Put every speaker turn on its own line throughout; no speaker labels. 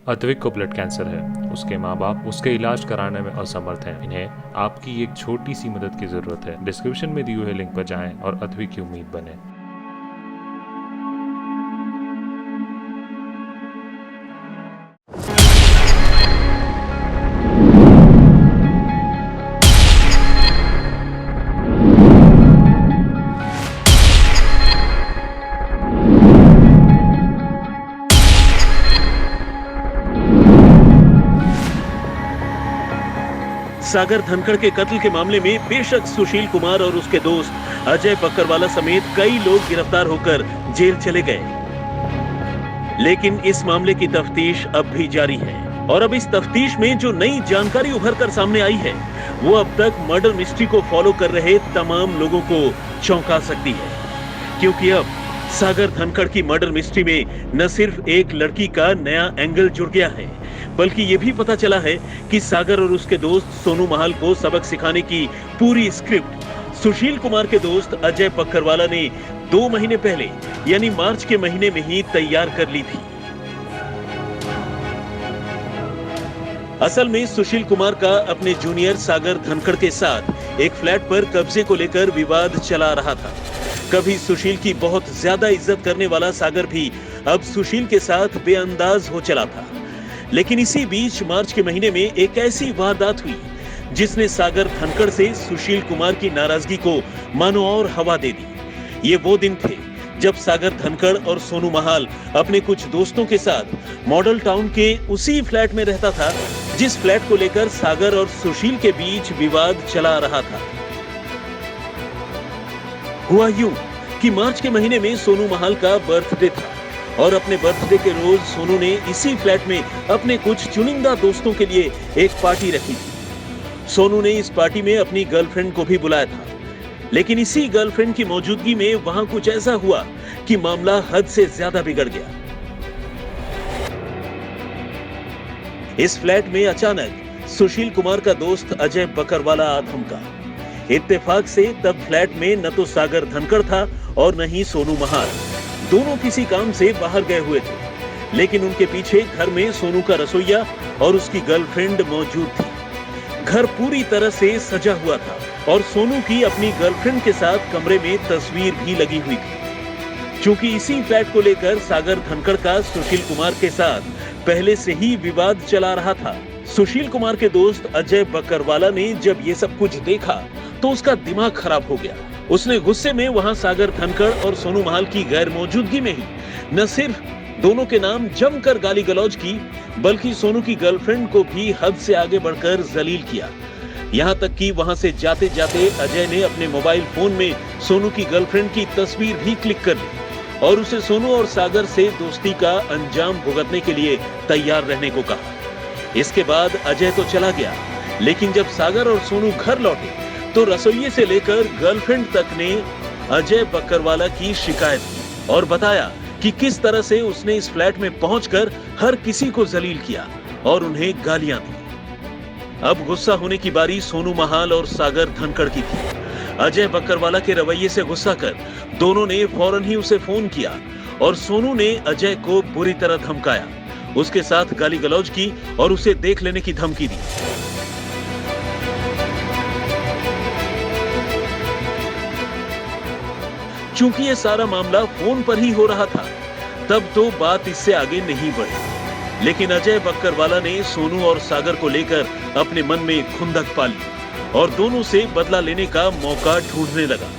अद्विक को blood cancer है। उसके माँ बाप उसके इलाज कराने में असमर्थ हैं। इन्हें आपकी एक छोटी सी मदद की जरूरत है। डिस्क्रिप्शन में दिए हुए लिंक पर जाएं और अद्विक की उम्मीद बने।
सागर धनखड़ के कत्ल के मामले में बेशक सुशील कुमार और उसके दोस्त अजय बकरवाला समेत कई लोग गिरफ्तार होकर जेल चले गए, लेकिन इस मामले की तफ्तीश अब भी जारी है। और अब इस तफ्तीश में जो नई जानकारी उभर कर सामने आई है, वो अब तक मर्डर मिस्ट्री को फॉलो कर रहे तमाम लोगों को चौंका सकती है। क्योंकि अब सागर धनखड़ की मर्डर मिस्ट्री में न सिर्फ एक लड़की का नया एंगल जुड़ गया है, बल्कि ये भी पता चला है कि सागर और उसके दोस्त सोनू महाल को सबक सिखाने की पूरी स्क्रिप्ट सुशील कुमार के दोस्त अजय बकरवाला ने 2 महीने पहले यानी मार्च के महीने में ही तैयार कर ली थी। असल में सुशील कुमार का अपने जूनियर सागर धनखड़ के साथ एक फ्लैट पर कब्जे को लेकर विवाद चला रहा था। कभी सुशील की बहुत ज्यादा इज्जत करने वाला सागर भी अब सुशील के साथ बेअंदाज हो चला था। लेकिन इसी बीच मार्च के महीने में एक ऐसी वारदात हुई जिसने सागर धनखड़ से सुशील कुमार की नाराजगी को मानो और हवा दे दी। ये वो दिन थे जब सागर धनखड़ और सोनू महाल अपने कुछ दोस्तों के साथ मॉडल टाउन के उसी फ्लैट में रहता था जिस फ्लैट को लेकर सागर और सुशील के बीच विवाद चला रहा था। हुआ यूं कि मार्च के महीने में सोनू महाल का बर्थडे था और अपने बर्थडे के रोज सोनू ने इसी फ्लैट में अपने कुछ चुनिंदा दोस्तों के लिए एक पार्टी रखी थी। सोनू ने इस पार्टी में अपनी गर्लफ्रेंड को भी बुलाया था, लेकिन इसी गर्लफ्रेंड की मौजूदगी में वहां कुछ ऐसा हुआ कि मामला हद से ज्यादा बिगड़ गया। इस फ्लैट में अचानक सुशील कुमार का दोस्त अजय बकरवाला आ थमका। इत्तेफाक से तब फ्लैट में न तो सागर धनखड़ था और न ही सोनू महाल। दोनों किसी काम से बाहर गए हुए थे, लेकिन उनके पीछे घर में सोनू का रसोइया और उसकी गर्लफ्रेंड मौजूद थी। घर पूरी तरह से सजा हुआ था और सोनू की अपनी गर्लफ्रेंड के साथ कमरे में तस्वीर भी लगी हुई थी। चूंकि इसी फ्लैट को लेकर सागर धनखड़ का सुशील कुमार के साथ पहले से ही विवाद चला रहा था, सुशील कुमार के दोस्त अजय बकरवाला ने जब ये सब कुछ देखा तो उसका दिमाग खराब हो गया। उसने गुस्से में वहां सागर धनखड़ और सोनू महाल की गैर मौजूदगी में ही न सिर्फ दोनों के नाम जमकर गाली गलौज की, बल्कि सोनू की गर्लफ्रेंड को भी हद से आगे बढ़कर जलील किया। यहाँ तक कि वहां से जाते जाते अजय ने अपने मोबाइल फोन में सोनू की गर्लफ्रेंड की तस्वीर भी क्लिक कर ली और उसे सोनू और सागर से दोस्ती का अंजाम भुगतने के लिए तैयार रहने को कहा। इसके बाद अजय तो चला गया, लेकिन जब सागर और सोनू घर लौटे तो रसोइये से लेकर गर्लफ्रेंड तक ने अजय बकरवाला की शिकायत की और बताया कि किस तरह से उसने इस फ्लैट में पहुंचकर हर किसी को जलील किया और उन्हें गालियां दी। अब गुस्सा होने की बारी सोनू महाल और सागर धनखड़ की थी। अजय बकरवाला के रवैये से गुस्सा कर दोनों ने फौरन ही उसे फोन किया और सोनू ने अजय को बुरी तरह धमकाया, उसके साथ गाली गलौज की और उसे देख लेने की धमकी दी। चूंकि ये सारा मामला फोन पर ही हो रहा था, तब तो बात इससे आगे नहीं बढ़ी। लेकिन अजय बकरवाला ने सोनू और सागर को लेकर अपने मन में खुंदक पाली और दोनों से बदला लेने का मौका ढूंढने लगा।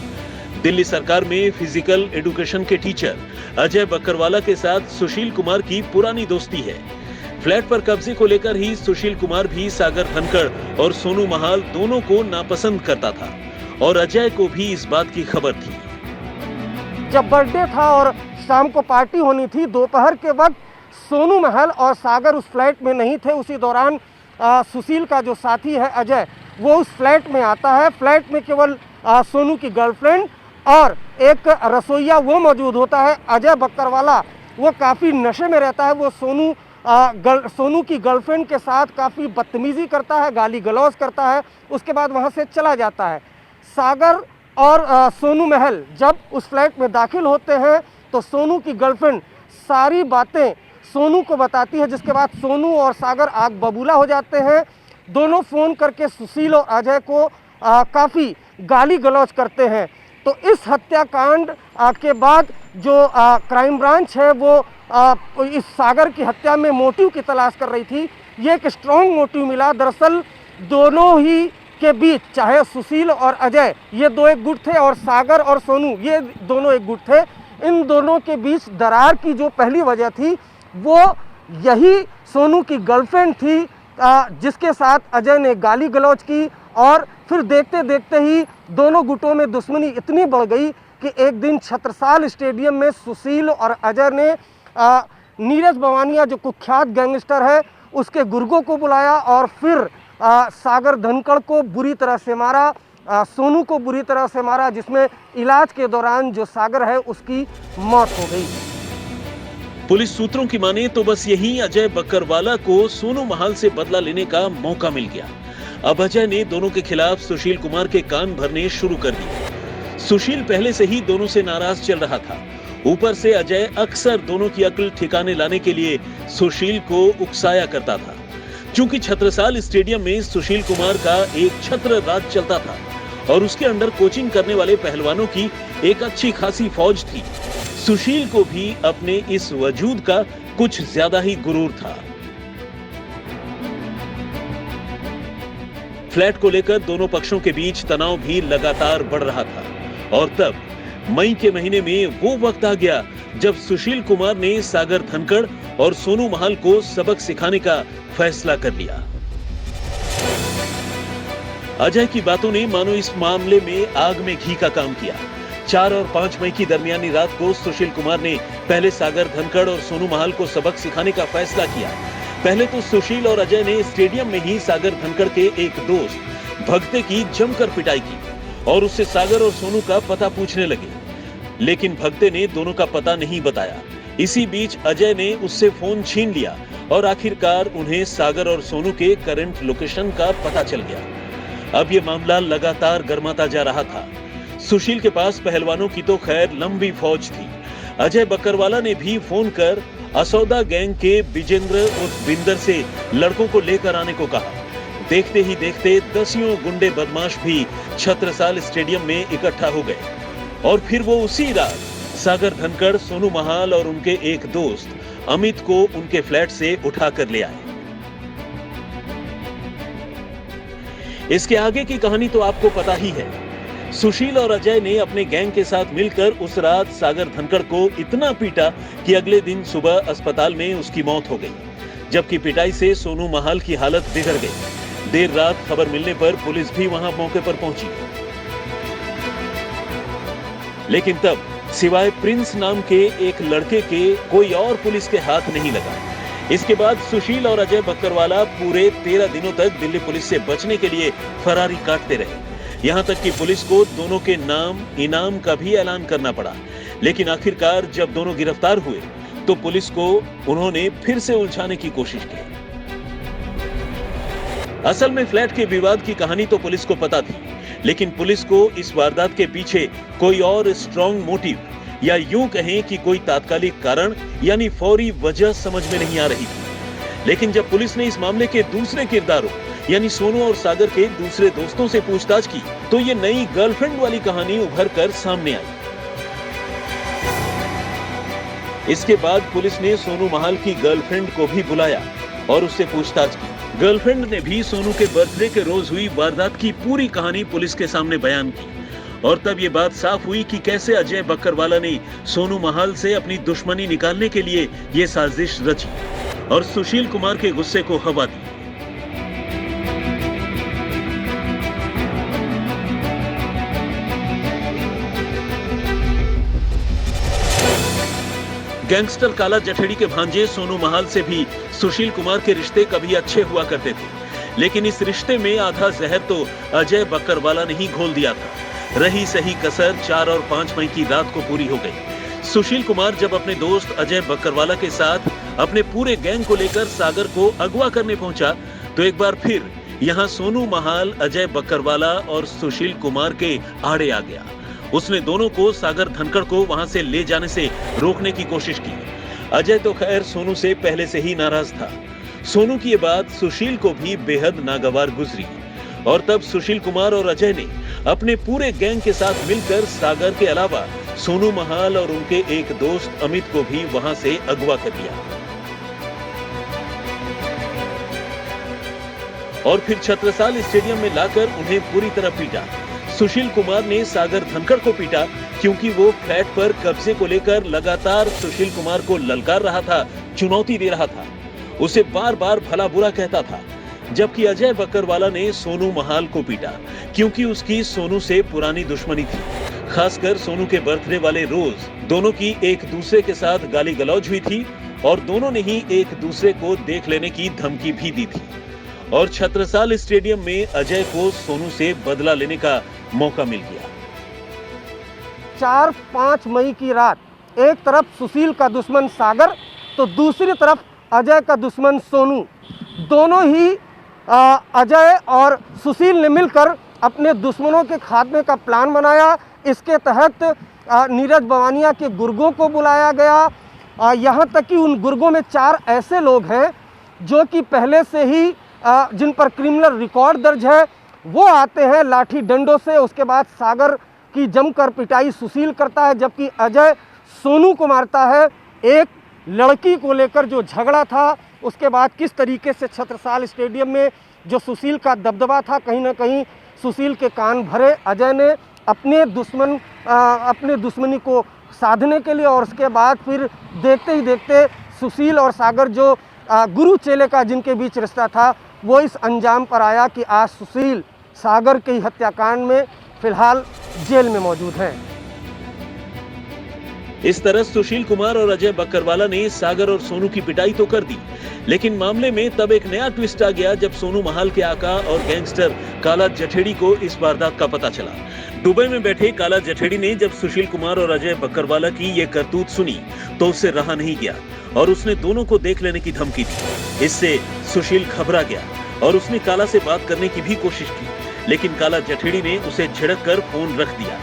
दिल्ली सरकार में फिजिकल एजुकेशन के टीचर अजय बकरवाला के साथ सुशील कुमार की पुरानी दोस्ती है। फ्लैट पर कब्जे को लेकर ही सुशील कुमार भी सागर धनखड़ और सोनू महाल दोनों को नापसंद करता था और अजय को भी इस बात की खबर थी।
जब बर्थडे था और शाम को पार्टी होनी थी, दोपहर के वक्त सोनू महल और सागर उस फ्लैट में नहीं थे। उसी दौरान सुशील का जो साथी है अजय, वो उस फ्लैट में आता है। फ्लैट में केवल सोनू की गर्लफ्रेंड और एक रसोइया वो मौजूद होता है। अजय बकरवाला वो काफ़ी नशे में रहता है। वो सोनू की गर्लफ्रेंड के साथ काफ़ी बदतमीज़ी करता है, गाली गलौज करता है। उसके बाद वहाँ से चला जाता है। सागर और सोनू महल जब उस फ्लैट में दाखिल होते हैं तो सोनू की गर्लफ्रेंड सारी बातें सोनू को बताती है, जिसके बाद सोनू और सागर आग बबूला हो जाते हैं। दोनों फ़ोन करके सुशील और अजय को काफ़ी गाली गलौज करते हैं। तो इस हत्याकांड के बाद जो क्राइम ब्रांच है वो इस सागर की हत्या में मोटिव की तलाश कर रही थी। ये एक स्ट्रॉन्ग मोटिव मिला। दरअसल दोनों ही के बीच, चाहे सुशील और अजय ये दो एक गुट थे और सागर और सोनू ये दोनों एक गुट थे, इन दोनों के बीच दरार की जो पहली वजह थी वो यही सोनू की गर्लफ्रेंड थी, जिसके साथ अजय ने गाली गलौज की। और फिर देखते देखते ही दोनों गुटों में दुश्मनी इतनी बढ़ गई कि एक दिन छत्रसाल स्टेडियम में सुशील और अजय ने नीरज बवानिया जो कुख्यात गैंगस्टर है उसके गुर्गों को बुलाया और फिर सागर धनखड़ को बुरी तरह से मारा, सोनू को बुरी तरह से मारा, जिसमें इलाज के दौरान जो सागर है उसकी मौत हो गई।
पुलिस सूत्रों की माने तो बस यही अजय बकरवाला को सोनू महाल से बदला लेने का मौका मिल गया। अब अजय ने दोनों के खिलाफ सुशील कुमार के कान भरने शुरू कर दिए। सुशील पहले से ही दोनों से नाराज चल रहा था। ऊपर से अजय अक्सर दोनों की अक्ल ठिकाने लाने के लिए सुशील को उकसाया करता था। क्योंकि छत्रसाल स्टेडियम में सुशील कुमार का एक छत्र राज चलता था और उसके अंडर कोचिंग करने वाले पहलवानों की एक अच्छी खासी फौज थी। सुशील को भी अपने इस वजूद का कुछ ज्यादा ही गुरूर था। फ्लैट को लेकर दोनों पक्षों के बीच तनाव भी लगातार बढ़ रहा था और तब मई के महीने में वो वक्त आ गया जब सुशील कुमार ने सागर धनखड़ और सोनू महाल को सबक सिखाने का फैसला कर लिया। अजय की बातों ने मानो इस मामले में आग में घी का काम किया। 4 और 5 मई की दरमियानी रात को सुशील कुमार ने पहले सागर धनखड़ और सोनू महाल को सबक सिखाने का फैसला किया। पहले तो सुशील और अजय ने स्टेडियम में ही सागर धनखड़ के एक दोस्त भगते की जमकर पिटाई की और उससे सागर और सोनू का पता पूछने लगे, लेकिन भगते ने दोनों का पता नहीं बताया। इसी बीच अजय ने उससे फोन छीन लिया और आखिरकार उन्हें सागर और सोनू के करंट लोकेशन का पता चल गया। अब ये मामला लगातार गर्माता जा रहा था। सुशील के पास पहलवानों की तो खैर लंबी फौज थी। अजय बकरवाला ने भी फोन कर असौदा गैंग के बिजेंद्र उर्फ बिंदर से लड़कों को लेकर आने को कहा। देखते ही देखते दसियों गुंडे बदमाश भी छत्रसाल स्टेडियम में इकट्ठा हो गए और फिर वो उसी रात सागर धनखड़, सोनू महाल और उनके एक दोस्त अमित को उनके फ्लैट से उठा कर ले आए। इसके आगे की कहानी तो आपको पता ही है। सुशील और अजय ने अपने गैंग के साथ मिलकर उस रात सागर धनखड़ को इतना पीटा कि अगले दिन सुबह अस्पताल में उसकी मौत हो गई, जबकि पिटाई से सोनू महाल की हालत बिगड़ गई। देर रात खबर मिलने पर पुलिस भी वहां मौके पर पहुंची, लेकिन तब सिवाय प्रिंस नाम के एक लड़के के कोई और पुलिस के हाथ नहीं लगा। इसके बाद सुशील और अजय बकरवाला पूरे 13 दिनों तक दिल्ली पुलिस से बचने के लिए फरारी काटते रहे। यहां तक कि पुलिस को दोनों के नाम इनाम का भी ऐलान करना पड़ा। लेकिन आखिरकार जब दोनों गिरफ्तार हुए तो पुलिस को उन्होंने फिर से उलझाने की कोशिश की। असल में फ्लैट के विवाद की कहानी तो पुलिस को पता थी, लेकिन पुलिस को इस वारदात के पीछे कोई और स्ट्रॉन्ग मोटिव या यूं कहें कि कोई तात्कालिक कारण यानी फौरी वजह समझ में नहीं आ रही थी। लेकिन जब पुलिस ने इस मामले के दूसरे किरदारों यानी सोनू और सागर के दूसरे दोस्तों से पूछताछ की तो ये नई गर्लफ्रेंड वाली कहानी उभर कर सामने आई। इसके बाद पुलिस ने सोनू महाल की गर्लफ्रेंड को भी बुलाया और उससे पूछताछ की। गर्लफ्रेंड ने भी सोनू के बर्थडे के रोज हुई वारदात की पूरी कहानी पुलिस के सामने बयान की और तब ये बात साफ हुई कि कैसे अजय बकरवाला ने सोनू महाल से अपनी दुश्मनी निकालने के लिए ये साजिश रची और सुशील कुमार के गुस्से को हवा दी। गैंगस्टर काला जठेड़ी के भांजे सोनू महाल से भी सुशील कुमार के रिश्ते कभी अच्छे हुआ करते थे, लेकिन इस रिश्ते में आधा जहर तो अजय बकरवाला ने ही घोल दिया था। रही सही कसर 4 और 5 मई की रात को पूरी हो गई। सुशील कुमार जब अपने दोस्त अजय बकरवाला के साथ अपने पूरे गैंग को लेकर सागर को अगवा करने पहुंचा तो एक बार फिर यहाँ सोनू महाल अजय बकरवाला और सुशील कुमार के आड़े आ गया। उसने दोनों को सागर धनखड़ को वहां से ले जाने से रोकने की कोशिश की। अजय तो खैर सोनू से पहले से ही नाराज था। सोनू की ये बात सुशील को भी बेहद नागवार गुजरी और तब सुशील कुमार और अजय ने अपने पूरे गैंग के साथ मिलकर सागर के अलावा सोनू महाल और उनके एक दोस्त अमित को भी वहां से अगवा कर लिया और फिर छत्रसाल स्टेडियम में लाकर उन्हें पूरी तरह पीटा। सुशील कुमार ने सागर धनखड़ को पीटा क्योंकि वो फ्लैट पर कब्जे को लेकर लगातार सुशील कुमार को ललकार रहा था, चुनौती दे रहा था, उसे बार बार भला बुरा कहता था। जबकि अजय बकरवाला ने सोनू महाल को पीटा क्योंकि उसकी सोनू से पुरानी दुश्मनी थी। खासकर सोनू के बर्थडे वाले रोज दोनों की एक दूसरे के साथ गाली गलौज हुई थी और दोनों ने ही एक दूसरे को देख लेने की धमकी भी दी थी और छत्रसाल स्टेडियम में अजय को सोनू से बदला लेने का मौका मिल गया।
4-5 मई की रात एक तरफ सुशील का दुश्मन सागर तो दूसरी तरफ अजय का दुश्मन सोनू, दोनों ही अजय और सुशील ने मिलकर अपने दुश्मनों के खात्मे का प्लान बनाया। इसके तहत नीरज बवानिया के गुर्गों को बुलाया गया। यहाँ तक कि उन गुर्गों में 4 ऐसे लोग हैं जो कि पहले से ही जिन पर क्रिमिनल रिकॉर्ड दर्ज है, वो आते हैं लाठी डंडों से। उसके बाद सागर की जमकर पिटाई सुशील करता है, जबकि अजय सोनू को मारता है। एक लड़की को लेकर जो झगड़ा था, उसके बाद किस तरीके से छत्रसाल स्टेडियम में जो सुशील का दबदबा था, कहीं ना कहीं सुशील के कान भरे अजय ने अपने दुश्मनी को साधने के लिए। और उसके बाद फिर देखते ही देखते सुशील और सागर जो गुरु चेले का जिनके बीच रिश्ता था, वो इस अंजाम पर आया कि आज सुशील सागर के हत्याकांड में फिलहाल जेल में मौजूद हैं।
इस तरह सुशील कुमार और अजय बकरवाला ने सागर और सोनू की पिटाई तो कर दी, लेकिन मामले में तब एक नया ट्विस्ट आ गया जब सोनू महाल के आका और गैंगस्टर काला जठेड़ी को इस वारदात का पता चला। दुबई में बैठे काला जठेड़ी ने जब सुशील कुमार और अजय बकरवाला की ये करतूत सुनी तो उससे रहा नहीं गया और उसने दोनों को देख लेने की धमकी दी। इससे सुशील घबरा गया और उसने काला से बात करने की भी कोशिश की, लेकिन काला जठेड़ी ने उसे झिड़क कर फोन रख दिया।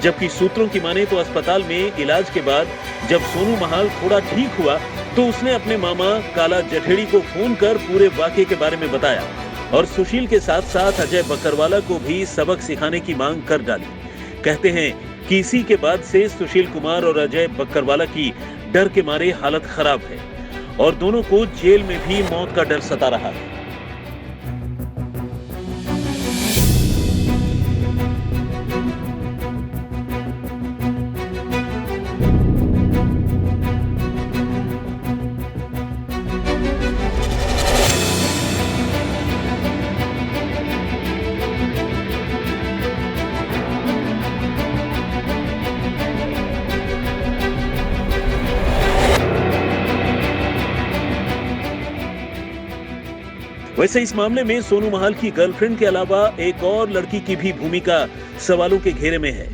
जबकि सूत्रों की माने तो अस्पताल में इलाज के बाद जब सोनू महाल थोड़ा ठीक हुआ तो उसने अपने मामा काला जठेड़ी को फोन कर पूरे वाकये के बारे में बताया और सुशील के साथ साथ अजय बकरवाला को भी सबक सिखाने की मांग कर डाली। कहते हैं कि इसी के बाद से सुशील कुमार और अजय बकरवाला की डर के मारे हालत खराब है और दोनों को जेल में भी मौत का डर सता रहा है। वैसे इस मामले में सोनू महाल की गर्लफ्रेंड के अलावा एक और लड़की की भी भूमिका सवालों के घेरे में है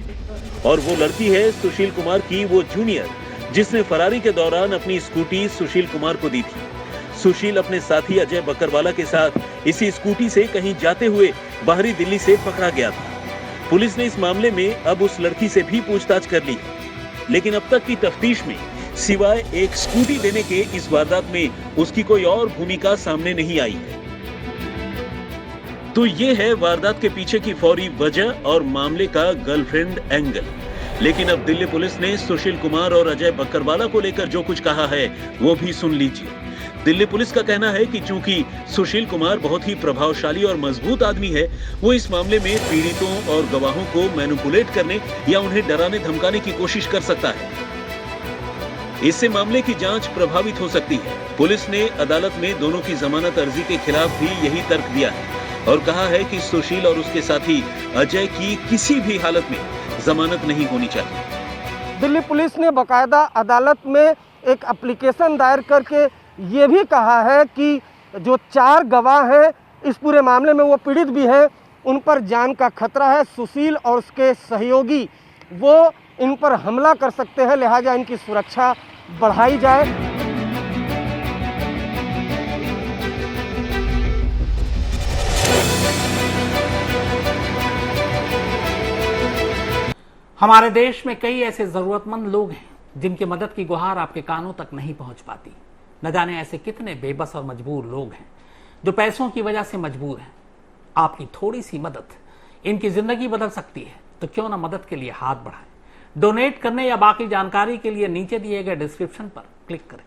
और वो लड़की है सुशील कुमार की वो जूनियर जिसने फरारी के दौरान अपनी स्कूटी सुशील कुमार को दी थी। सुशील अपने साथी अजय बकरवाला के साथ इसी स्कूटी से कहीं जाते हुए बाहरी दिल्ली से पकड़ा गया था। पुलिस ने इस मामले में अब उस लड़की से भी पूछताछ कर ली, लेकिन अब तक की तफ्तीश में सिवाय एक स्कूटी देने के इस वारदात में उसकी कोई और भूमिका सामने नहीं आई है। तो ये है वारदात के पीछे की फौरी वजह और मामले का गर्लफ्रेंड एंगल। लेकिन अब दिल्ली पुलिस ने सुशील कुमार और अजय बकरवाला को लेकर जो कुछ कहा है वो भी सुन लीजिए। दिल्ली पुलिस का कहना है कि चूंकि सुशील कुमार बहुत ही प्रभावशाली और मजबूत आदमी है, वो इस मामले में पीड़ितों और गवाहों को मैनिपुलेट करने या उन्हें डराने धमकाने की कोशिश कर सकता है। इससे मामले की जांच प्रभावित हो सकती है। पुलिस ने अदालत में दोनों की जमानत अर्जी के खिलाफ भी यही तर्क दिया है और कहा है कि सुशील और उसके साथी अजय की किसी भी हालत में जमानत नहीं होनी चाहिए।
दिल्ली पुलिस ने बाकायदा अदालत में एक एप्लीकेशन दायर करके ये भी कहा है कि जो 4 गवाह हैं इस पूरे मामले में वो पीड़ित भी हैं, उन पर जान का खतरा है। सुशील और उसके सहयोगी वो इन पर हमला कर सकते हैं, लिहाजा इनकी सुरक्षा बढ़ाई जाए।
हमारे देश में कई ऐसे जरूरतमंद लोग हैं जिनकी मदद की गुहार आपके कानों तक नहीं पहुंच पाती। न जाने ऐसे कितने बेबस और मजबूर लोग हैं जो पैसों की वजह से मजबूर हैं। आपकी थोड़ी सी मदद इनकी जिंदगी बदल सकती है, तो क्यों ना मदद के लिए हाथ बढ़ाएं। डोनेट करने या बाकी जानकारी के लिए नीचे दिए गए डिस्क्रिप्शन पर क्लिक करें।